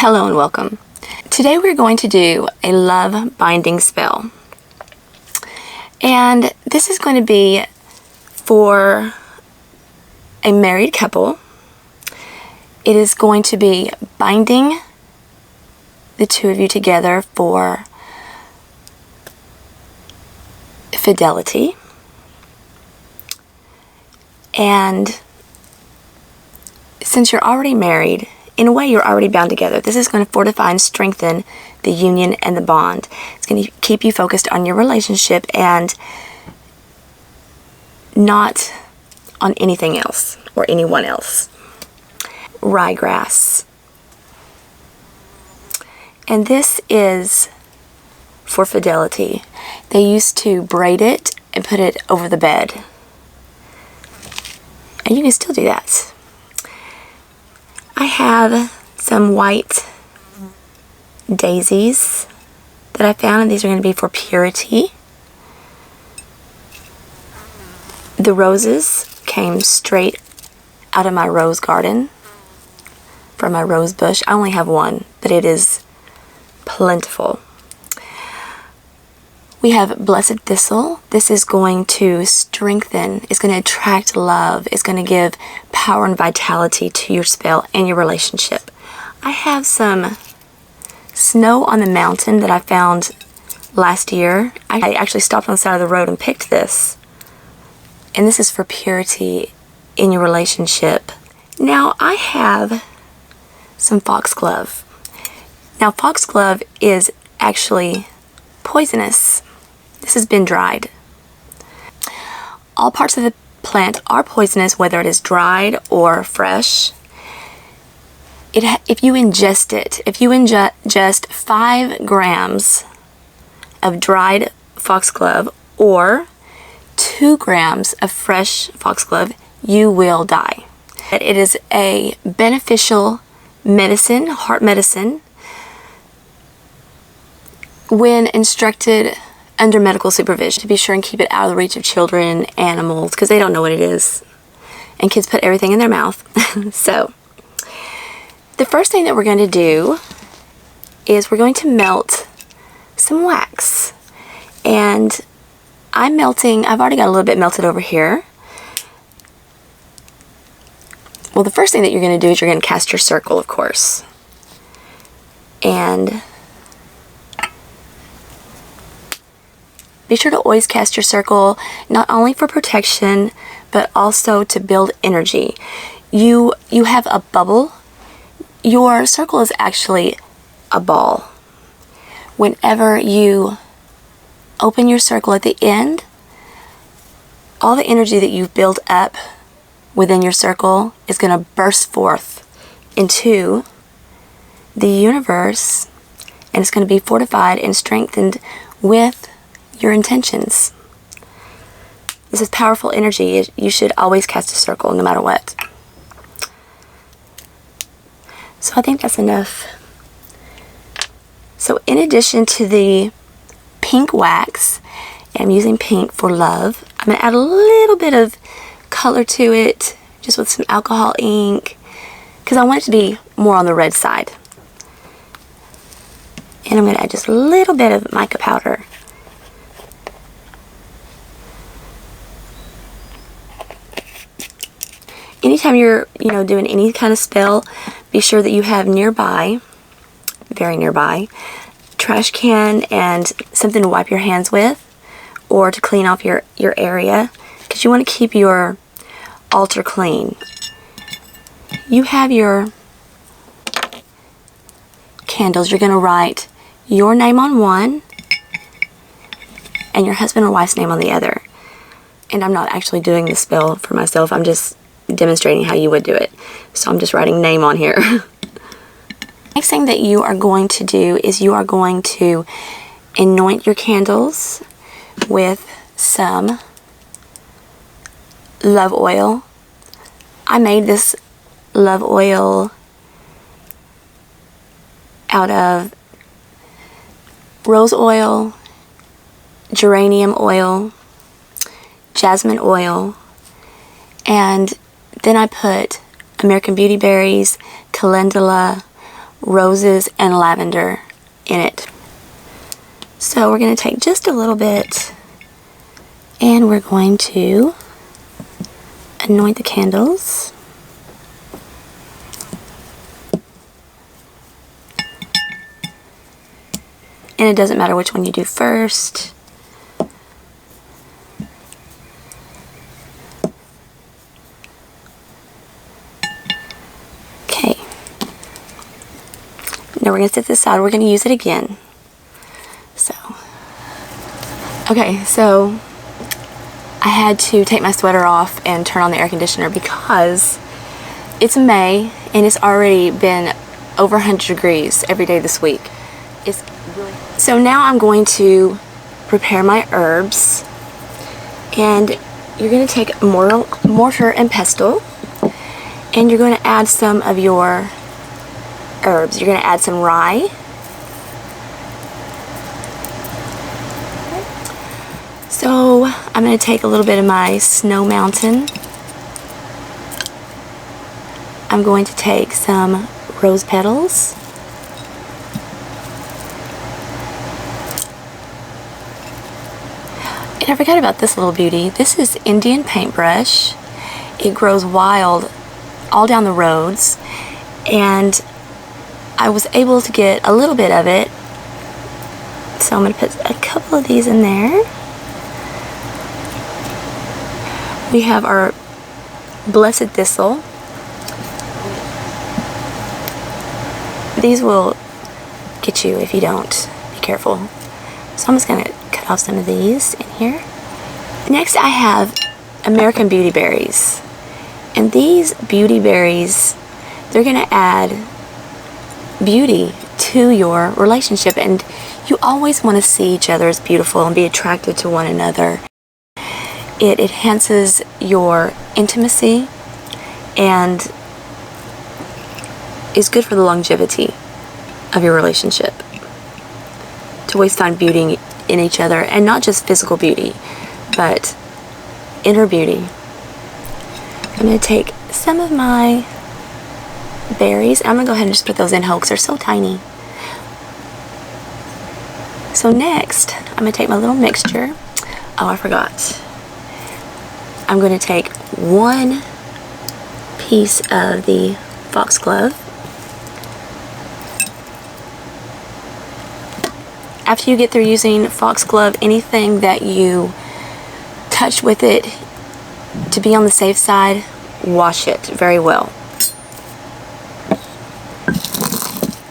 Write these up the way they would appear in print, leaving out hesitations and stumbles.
Hello and welcome. Today we're going to do a love binding spell. And this is going to be for a married couple. It is going to be binding the two of you together for fidelity. And since you're already married, in a way you're already bound together. This is going to fortify and strengthen the union and the bond. It's going to keep you focused on your relationship and not on anything else or anyone else. Ryegrass. And this is for fidelity. They used to braid it and put it over the bed. And you can still do that. I have some white daisies that I found, and these are going to be for purity. The roses came straight out of my rose garden from my rose bush. I only have one, but it is plentiful. We have blessed thistle. This is going to strengthen, it's going to attract love, it's going to give power and vitality to your spell and your relationship. I have some snow on the mountain that I found last year. I actually stopped on the side of the road and picked this. And this is for purity in your relationship. Now I have some foxglove. Now foxglove is actually poisonous. This has been dried. All parts of the plant are poisonous, whether it is dried or fresh. If you ingest it, if you ingest 5 grams of dried foxglove or 2 grams of fresh foxglove, you will die. It is a beneficial medicine, heart medicine, when instructed under medical supervision. To be sure and keep it out of the reach of children, animals, because they don't know what it is. And kids put everything in their mouth. So, the first thing that we're going to do is we're going to melt some wax. And I've already got a little bit melted over here. Well, the first thing that you're going to do is you're going to cast your circle, of course. And be sure to always cast your circle, not only for protection, but also to build energy. You have a bubble. Your circle is actually a ball. Whenever you open your circle at the end, all the energy that you've built up within your circle is going to burst forth into the universe, and it's going to be fortified and strengthened with your intentions. This is powerful energy. You should always cast a circle no matter what. So I think that's enough. So in addition to the pink wax, and I'm using pink for love, I'm going to add a little bit of color to it, just with some alcohol ink, because I want it to be more on the red side. And I'm going to add just a little bit of mica powder. Anytime you're, doing any kind of spell, be sure that you have nearby, very nearby, trash can and something to wipe your hands with or to clean off your area, because you want to keep your altar clean. You have your candles. You're going to write your name on one and your husband or wife's name on the other. And I'm not actually doing the spell for myself. I'm just demonstrating how you would do it. So I'm just writing name on here. Next thing that you are going to do is you are going to anoint your candles with some love oil. I made this love oil out of rose oil, geranium oil, jasmine oil, and then I put American Beauty berries, calendula, roses and lavender in it. So we're going to take just a little bit and we're going to anoint the candles. And it doesn't matter which one you do first. Okay. Now we're going to set this aside. We're going to use it again. So I had to take my sweater off and turn on the air conditioner because it's May and it's already been over 100 degrees every day this week. So now I'm going to prepare my herbs, and you're going to take mortar and pestle, and you're going to add some of your herbs. You're going to add some rye, so I'm going to take a little bit of my Snow Mountain. I'm going to take some rose petals. And I forgot about this little beauty. This is Indian paintbrush. It grows wild all down the roads, and I was able to get a little bit of it. So I'm going to put a couple of these in there. We have our blessed thistle. These will get you if you don't. Be careful. So I'm just going to cut off some of these in here. Next I have American Beauty Berries. And these beauty berries, they're going to add beauty to your relationship. And you always want to see each other as beautiful and be attracted to one another. It enhances your intimacy and is good for the longevity of your relationship. To always find beauty in each other, and not just physical beauty, but inner beauty. I'm going to take some of my berries. I'm going to go ahead and just put those in whole because they're so tiny. So next, I'm going to take my little mixture. Oh, I forgot. I'm going to take 1 piece of the foxglove. After you get through using foxglove, anything that you touch with it, to be on the safe side, wash it very well.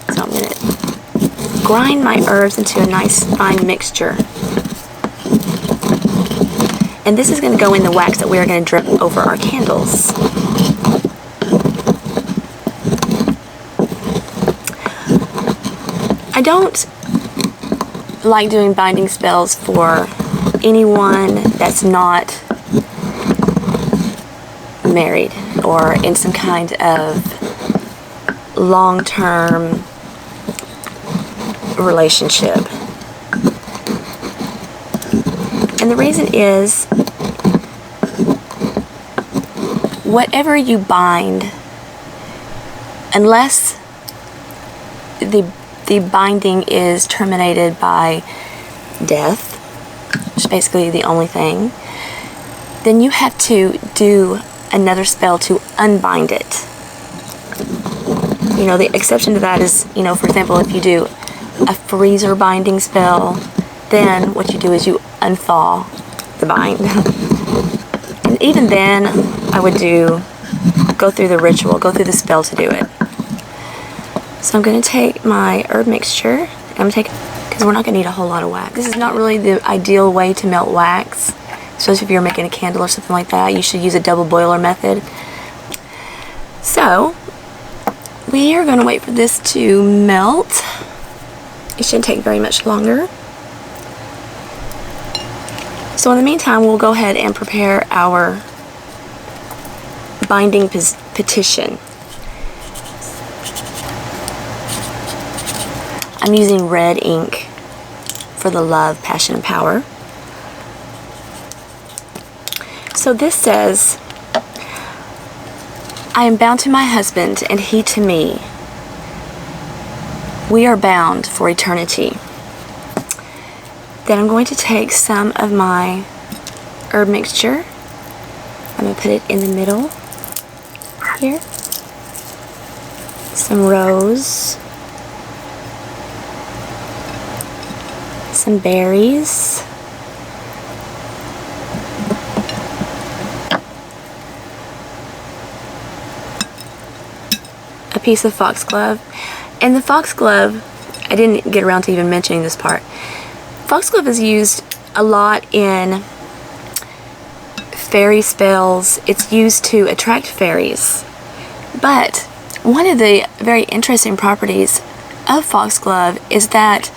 So I'm going to grind my herbs into a nice fine mixture. And this is going to go in the wax that we are going to drip over our candles. I don't like doing binding spells for anyone that's not married or in some kind of long-term relationship. And the reason is, whatever you bind, unless the binding is terminated by death, which is basically the only thing, then you have to do another spell to unbind it. You know, the exception to that is, you know, for example, if you do a freezer binding spell, then what you do is you unthaw the bind. And even then, I would go through the ritual, go through the spell to do it. So I'm going to take my herb mixture, and I'm going to take, because we're not going to need a whole lot of wax. This is not really the ideal way to melt wax, especially if you're making a candle or something like that. You should use a double boiler method. So we are going to wait for this to melt. It shouldn't take very much longer. So in the meantime, we'll go ahead and prepare our binding petition. I'm using red ink for the love, passion, and power. So this says, I am bound to my husband, and he to me. We are bound for eternity. Then I'm going to take some of my herb mixture. I'm going to put it in the middle here. Some rose. Some berries. A piece of foxglove. And the foxglove, I didn't get around to even mentioning this part. Foxglove is used a lot in fairy spells. It's used to attract fairies. But one of the very interesting properties of foxglove is that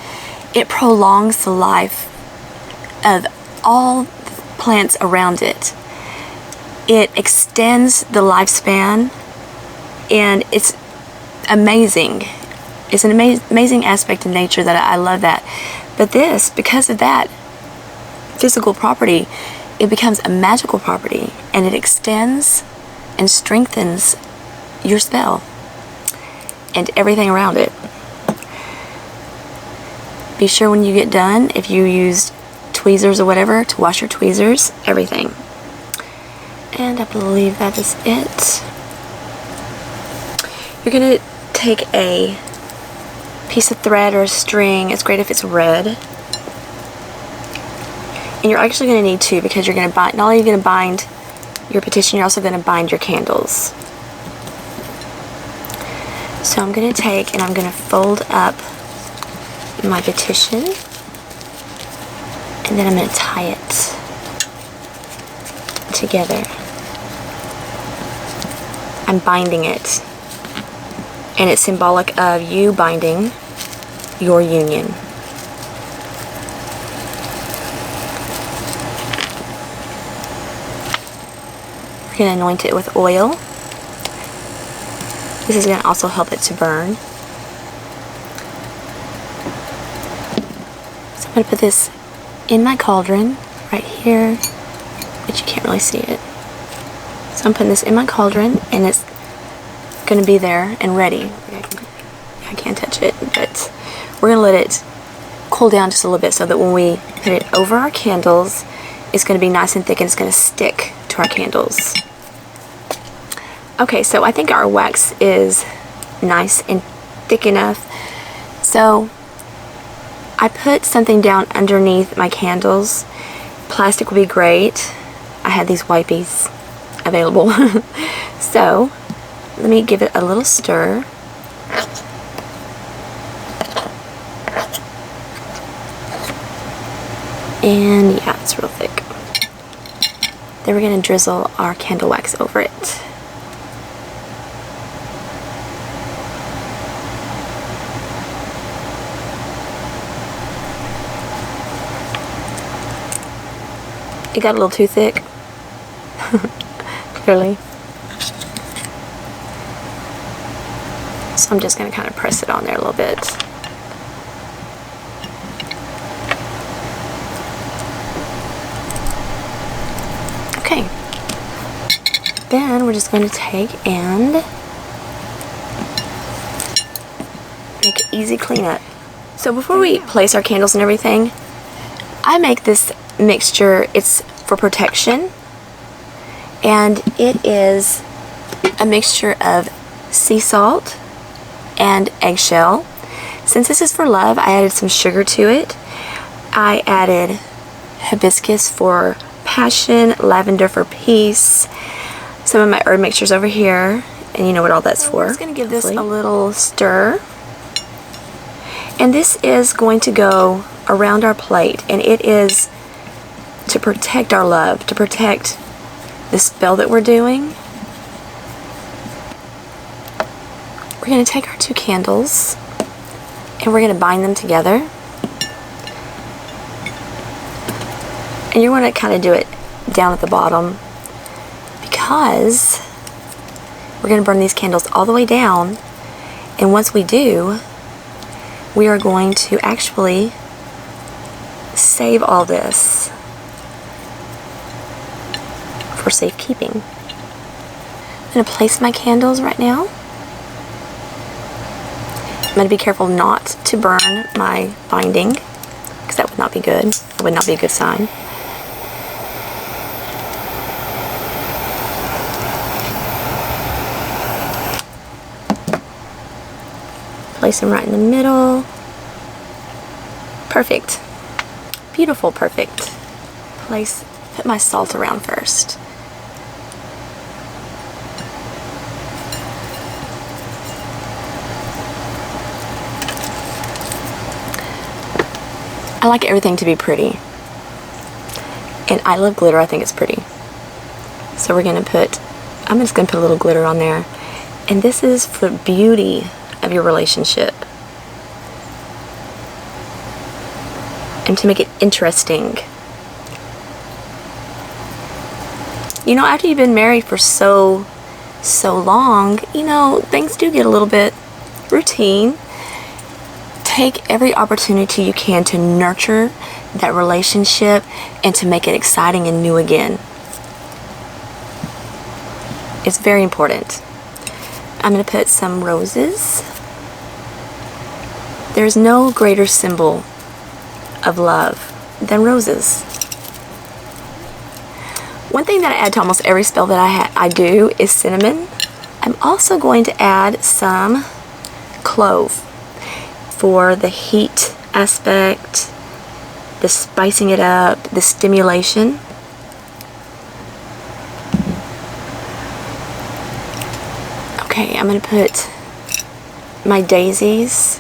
it prolongs the life of all plants around it. It extends the lifespan, and it's amazing. It's an amazing aspect of nature that I love that. But this, because of that physical property, it becomes a magical property, and it extends and strengthens your spell and everything around it. Be sure when you get done, if you used tweezers or whatever, to wash your tweezers, everything. And I believe that is it. You're going to take a piece of thread or a string. It's great if it's red. And you're actually going to need two, because you're going to bind, not only are you going to bind your petition, you're also going to bind your candles. So I'm going to take and I'm going to fold up my petition, and then I'm going to tie it together. I'm binding it, and it's symbolic of you binding your union. We're going to anoint it with oil. This is going to also help it to burn. So I'm going to put this in my cauldron right here, but you can't really see it. So I'm putting this in my cauldron, and it's going to be there and ready. I can't touch it, but we're going to let it cool down just a little bit so that when we put it over our candles, it's going to be nice and thick, and it's going to stick to our candles. Okay, so I think our wax is nice and thick enough. So I put something down underneath my candles. Plastic would be great. I had these wipies available. So let me give it a little stir. And yeah, it's real thick. Then we're going to drizzle our candle wax over it. It got a little too thick. Clearly. So I'm just going to kind of press it on there a little bit. Okay. Then we're just going to take and make an easy cleanup. So before we place our candles and everything, I make this mixture. It's for protection, and it is a mixture of sea salt and eggshell. Since this is for love, I added some sugar to it. I added hibiscus for passion, lavender for peace, some of my herb mixtures over here, and you know what all that's for. I'm just going to give this a little stir, and this is going to go around our plate, and it is to protect our love, to protect the spell that we're doing. We're going to take our two candles and we're going to bind them together. And you're going to kind of do it down at the bottom, because we're going to burn these candles all the way down, and once we do, we are going to actually save all this for safekeeping. I'm going to place my candles right now, going to be careful not to burn my binding, because that would not be good. It would not be a good sign. Place them right in the middle. Perfect. Beautiful, perfect. Put my salt around first. I like everything to be pretty. And I love glitter, I think it's pretty. So I'm just gonna put a little glitter on there. And this is for beauty of your relationship. And to make it interesting. You know, after you've been married for so long, you know, things do get a little bit routine. Take every opportunity you can to nurture that relationship and to make it exciting and new again. It's very important. I'm going to put some roses. There's no greater symbol of love than roses. One thing that I add to almost every spell that I do is cinnamon. I'm also going to add some clove for the heat aspect, the spicing it up, the stimulation. Okay, I'm going to put my daisies.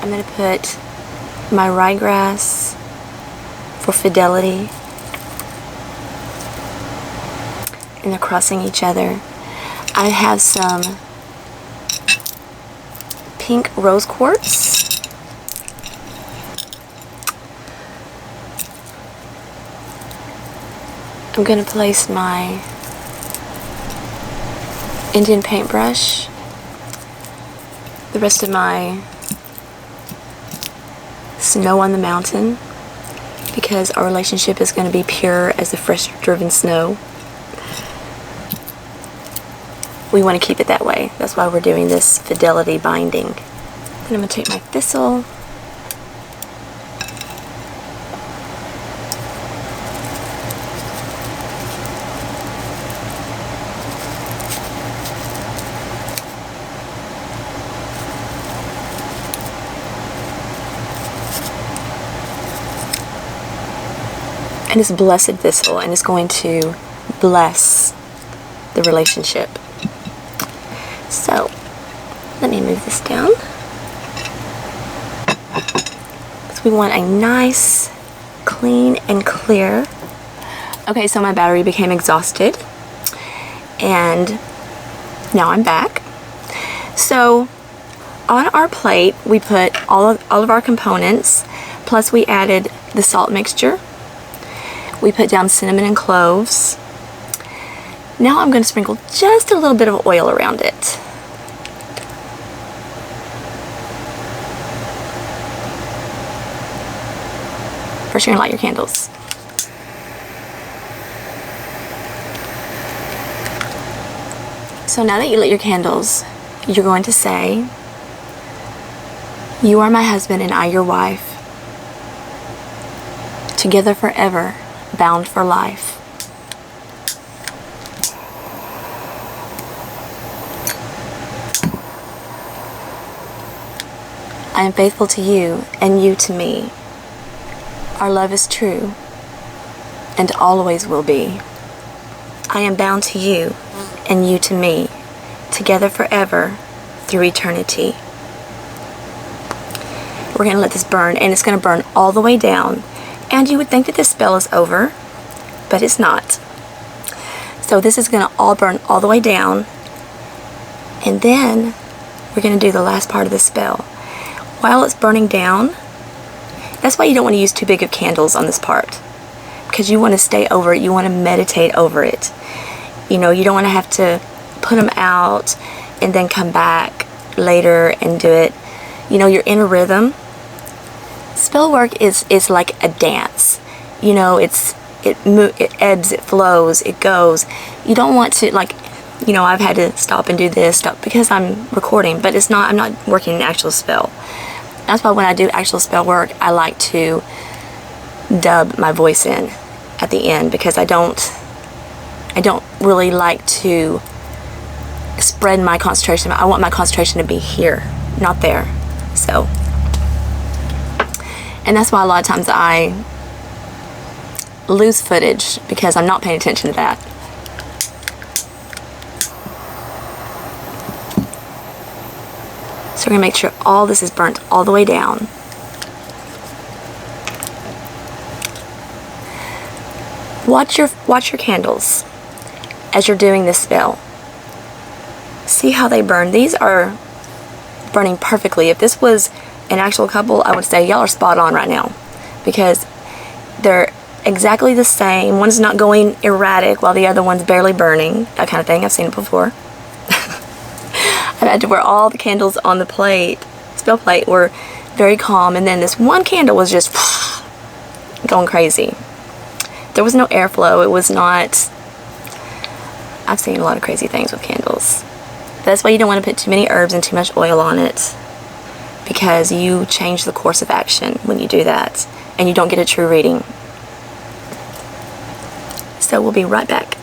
I'm going to put my ryegrass for Fidelity. And they're crossing each other. I have some pink rose quartz. I'm going to place my Indian paintbrush, the rest of my snow on the mountain, because our relationship is going to be pure as the fresh driven snow. We want to keep it that way. That's why we're doing this Fidelity binding. Then I'm going to take my thistle. And it's blessed thistle, and it's going to bless the relationship. So, let me move this down. So we want a nice, clean, and clear. Okay, so my battery became exhausted, and now I'm back. So, on our plate, we put all of our components, plus we added the salt mixture. We put down cinnamon and cloves. Now I'm going to sprinkle just a little bit of oil around it. First, you're going to light your candles. So now that you lit your candles, you're going to say, "You are my husband and I your wife. Together forever, bound for life. I am faithful to you and you to me. Our love is true and always will be. I am bound to you and you to me, together forever through eternity." We're going to let this burn, and it's going to burn all the way down. And you would think that this spell is over, but it's not. So this is going to all burn all the way down. And then we're going to do the last part of the spell. While it's burning down, that's why you don't want to use too big of candles on this part, because you want to stay over it. You want to meditate over it. You know, you don't want to have to put them out and then come back later and do it. You know, you're in a rhythm. Spell work is like a dance. You know, it ebbs, it flows, it goes. You don't want to, like, you know, I've had to stop and do this stuff because I'm recording, but I'm not working an actual spell. That's why when I do actual spell work, I like to dub my voice in at the end, because I don't really like to spread my concentration. I want my concentration to be here, not there. So, and that's why a lot of times I lose footage, because I'm not paying attention to that. So we're going to make sure all this is burnt all the way down. Watch your candles as you're doing this spell. See how they burn. These are burning perfectly. If this was an actual couple, I would say y'all are spot on right now, because they're exactly the same. One's not going erratic while the other one's barely burning. That kind of thing. I've seen it before. I've had to where all the candles on the spell plate were very calm, and then this one candle was just going crazy. There was no airflow. It was not... I've seen a lot of crazy things with candles. That's why you don't want to put too many herbs and too much oil on it, because you change the course of action when you do that, and you don't get a true reading. So we'll be right back.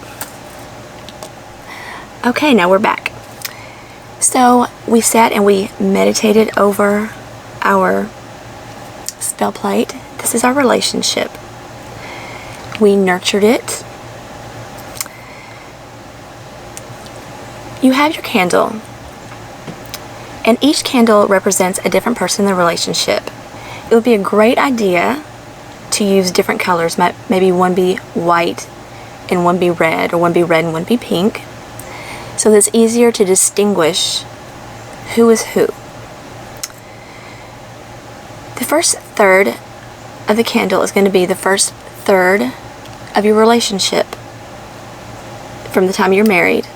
Okay, now we're back. So we sat and we meditated over our spell plate. This is our relationship. We nurtured it. You have your candle, and each candle represents a different person in the relationship. It would be a great idea to use different colors. Maybe one be white and one be red, or one be red and one be pink, so that it's easier to distinguish who is who. The first third of the candle is going to be the first third of your relationship from the time you're married.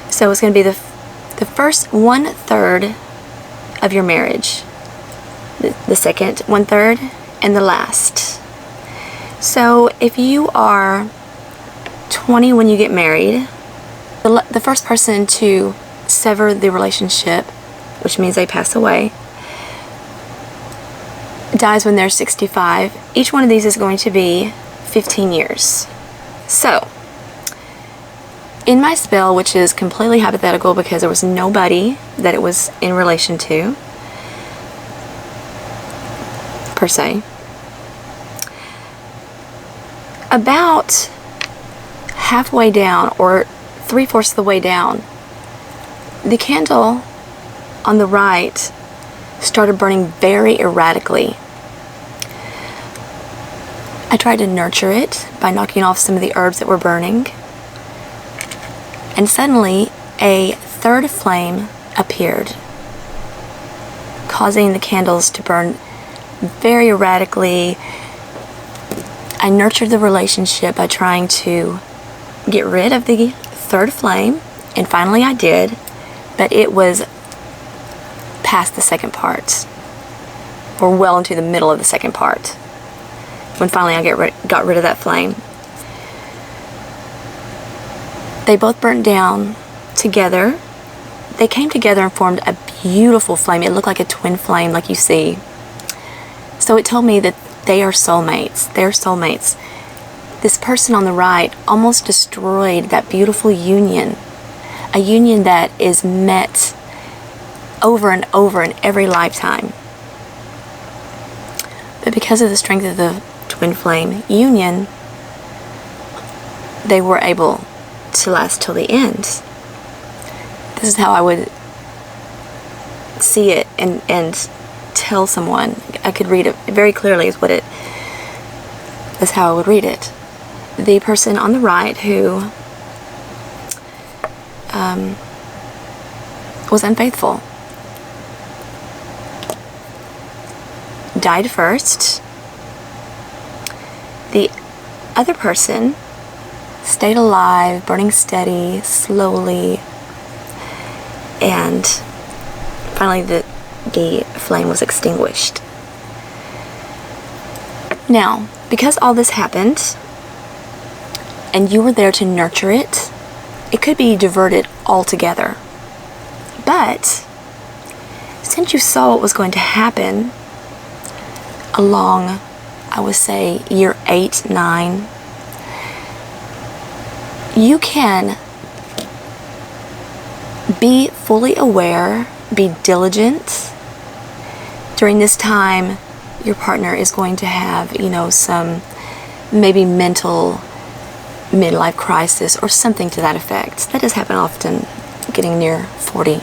So it's going to be the first 1/3 of your marriage, the second 1/3, and the last. So if you are 20 when you get married, the first person to sever the relationship, which means they pass away, dies when they're 65. Each one of these is going to be 15 years. So, in my spell, which is completely hypothetical because there was nobody that it was in relation to, per se, about halfway down, or 3/4 of the way down, the candle on the right started burning very erratically. I tried to nurture it by knocking off some of the herbs that were burning, and suddenly a third flame appeared, causing the candles to burn very erratically. I nurtured the relationship by trying to get rid of the third flame, and finally I did, but it was past the second part, or well into the middle of the second part, when finally I got rid of that flame. They both burnt down together. They came together and formed a beautiful flame. It looked like a twin flame, like you see. So it told me that they are soulmates. They're soulmates. This person on the right almost destroyed that beautiful union, a union that is met over and over in every lifetime. But because of the strength of the twin flame union, they were able to last till the end. This is how I would see it and tell someone. I could read it very clearly. That's how I would read it. The person on the right who was unfaithful died first. The other person stayed alive, burning steady, slowly, and finally the flame was extinguished. Now, because all this happened, and you were there to nurture it, it could be diverted altogether. But since you saw what was going to happen along, I would say, year 8, 9, you can be fully aware, be diligent. During this time, your partner is going to have, some maybe mental midlife crisis or something to that effect. That does happen often, getting near 40.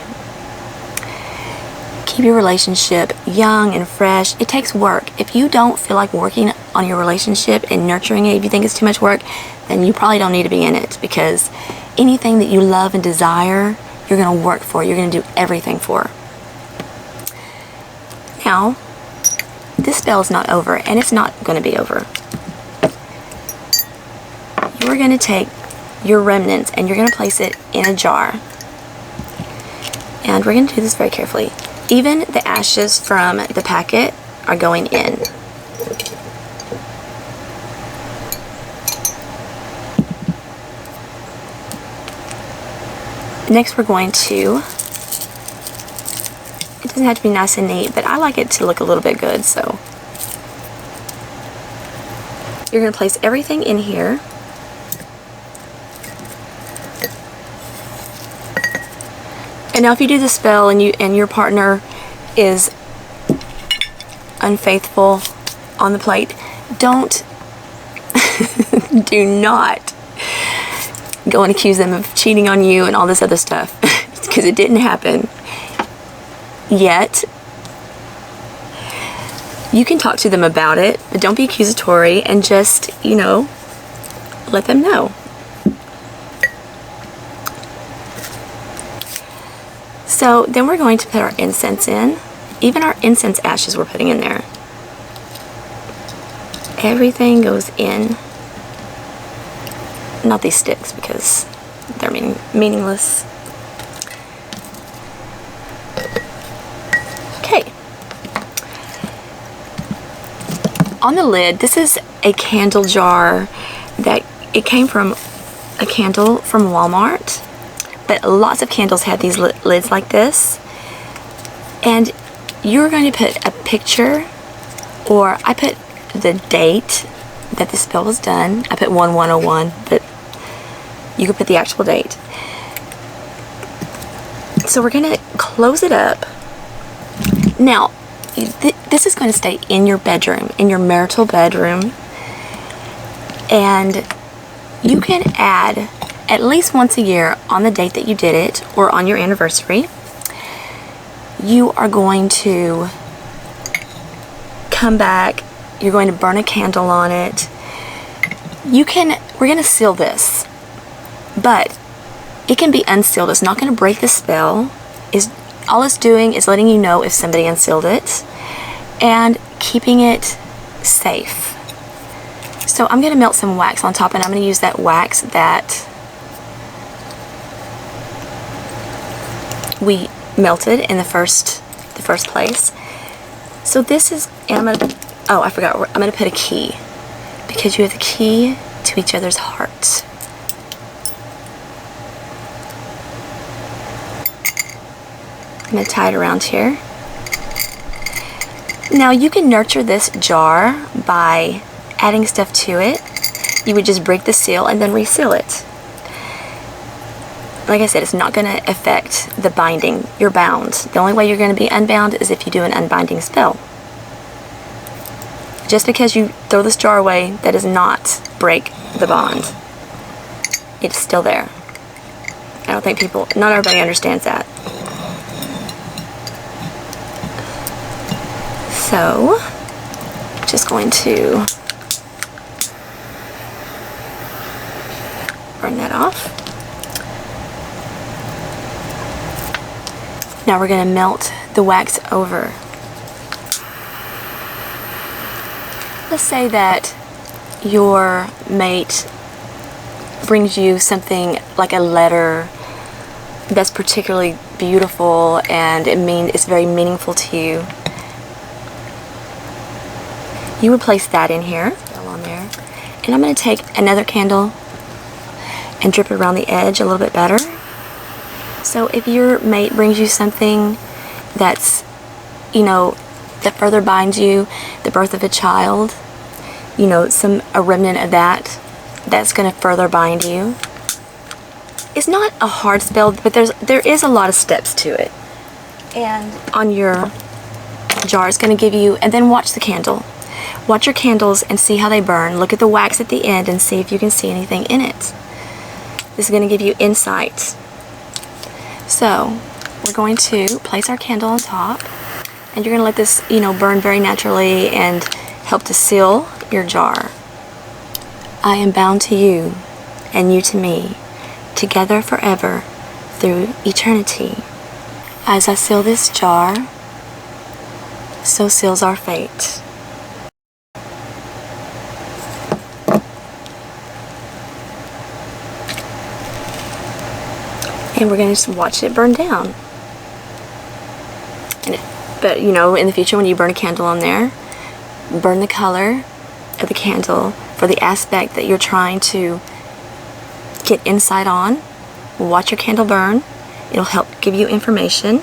Keep your relationship young and fresh. It takes work. If you don't feel like working on your relationship and nurturing it, if you think it's too much work, then you probably don't need to be in it, because anything that you love and desire, you're going to work for. You're going to do everything for. Now, this spell is not over, and it's not going to be over. You're going to take your remnants and you're going to place it in a jar. And we're going to do this very carefully. Even the ashes from the packet are going in. Next, we're going to, it doesn't have to be nice and neat, but I like it to look a little bit good, so you're going to place everything in here. And now if you do the spell and your partner is unfaithful on the plate, do not go and accuse them of cheating on you and all this other stuff, because it didn't happen yet. You can talk to them about it, but don't be accusatory, and just, let them know. So then we're going to put our incense in. Even our incense ashes we're putting in there. Everything goes in. Not these sticks, because they're meaningless. Okay. On the lid, this is a candle jar that it came from a candle from Walmart. But lots of candles have these lids like this. And you're going to put a picture, or I put the date that the spell was done. I put 1101, but you could put the actual date. So we're going to close it up. Now, this is going to stay in your bedroom, in your marital bedroom. And you can add at least once a year on the date that you did it, or on your anniversary, you are going to come back, you're going to burn a candle on it. We're going to seal this, but it can be unsealed. It's not going to break the spell. All it's doing is letting you know if somebody unsealed it and keeping it safe. So I'm going to melt some wax on top, and I'm going to use that wax that we melted in the first place. So this is, and I'm gonna, oh, I forgot, I'm gonna put a key, because you have the key to each other's hearts. I'm gonna tie it around here. Now you can nurture this jar by adding stuff to it. You would just break the seal and then reseal it. Like I said, it's not going to affect the binding. You're bound. The only way you're going to be unbound is if you do an unbinding spell. Just because you throw this jar away, that does not break the bond. It's still there. I don't think not everybody understands that. So, just going to burn that off. Now we're going to melt the wax over. Let's say that your mate brings you something like a letter that's particularly beautiful and it's very meaningful to you. You would place that in here, on there. And I'm going to take another candle, and drip it around the edge a little bit better. So if your mate brings you something that's, that further binds you, the birth of a child, a remnant of that's going to further bind you. It's not a hard spell, but there is a lot of steps to it. And on your jar, it's going to give you, and then watch the candle. Watch your candles and see how they burn. Look at the wax at the end and see if you can see anything in it. This is going to give you insight. So, we're going to place our candle on top, and you're going to let this, burn very naturally and help to seal your jar. I am bound to you, and you to me, together forever, through eternity. As I seal this jar, so seals our fate. And we're going to just watch it burn down. But, in the future when you burn a candle on there, burn the color of the candle for the aspect that you're trying to get insight on. Watch your candle burn. It'll help give you information.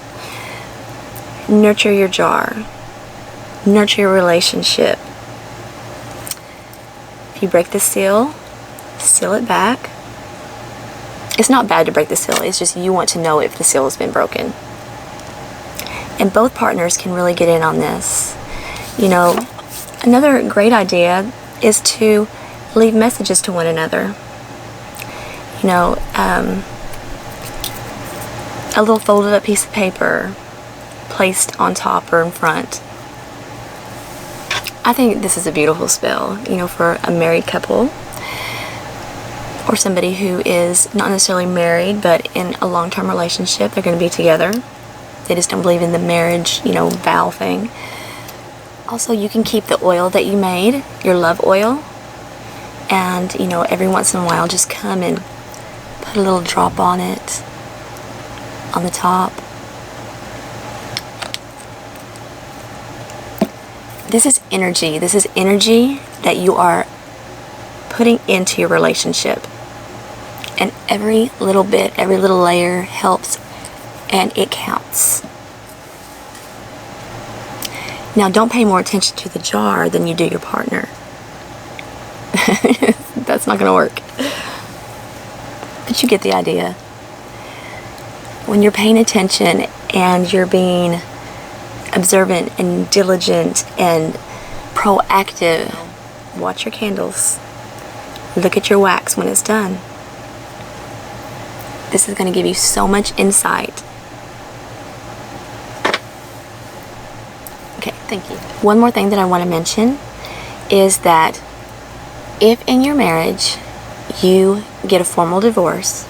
Nurture your jar. Nurture your relationship. If you break the seal it back. It's not bad to break the seal, it's just you want to know if the seal has been broken. And both partners can really get in on this. Another great idea is to leave messages to one another. A little folded up piece of paper placed on top or in front. I think this is a beautiful spell, for a married couple. Or somebody who is not necessarily married, but in a long-term relationship. They're going to be together. They just don't believe in the marriage, vow thing. Also, you can keep the oil that you made, your love oil, and, every once in a while just come and put a little drop on it, on the top. This is energy. This is energy that you are putting into your relationship. And every little bit, every little layer helps, and it counts. Now, don't pay more attention to the jar than you do your partner. That's not going to work. But you get the idea. When you're paying attention and you're being observant and diligent and proactive, watch your candles. Look at your wax when it's done. This is going to give you so much insight. Okay, thank you. One more thing that I want to mention is that if in your marriage you get a formal divorce,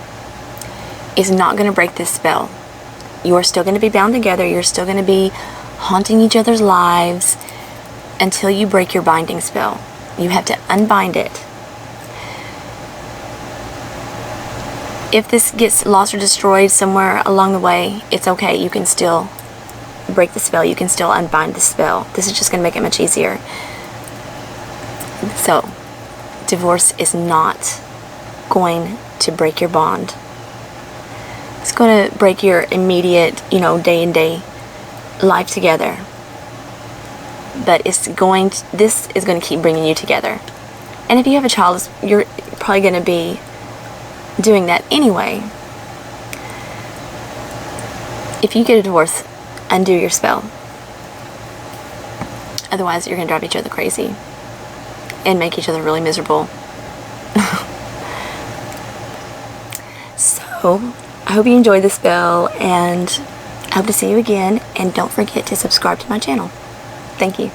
it's not going to break this spell. You are still going to be bound together. You're still going to be haunting each other's lives until you break your binding spell. You have to unbind it. If this gets lost or destroyed somewhere along the way, it's okay. You can still break the spell. You can still unbind the spell. This is just going to make it much easier. So, divorce is not going to break your bond. It's going to break your immediate, day and day life together. But this is going to keep bringing you together. And if you have a child, you're probably going to be doing that anyway. If you get a divorce, undo your spell. Otherwise, you're going to drive each other crazy and make each other really miserable. So, I hope you enjoyed the spell, and I hope to see you again. And don't forget to subscribe to my channel. Thank you.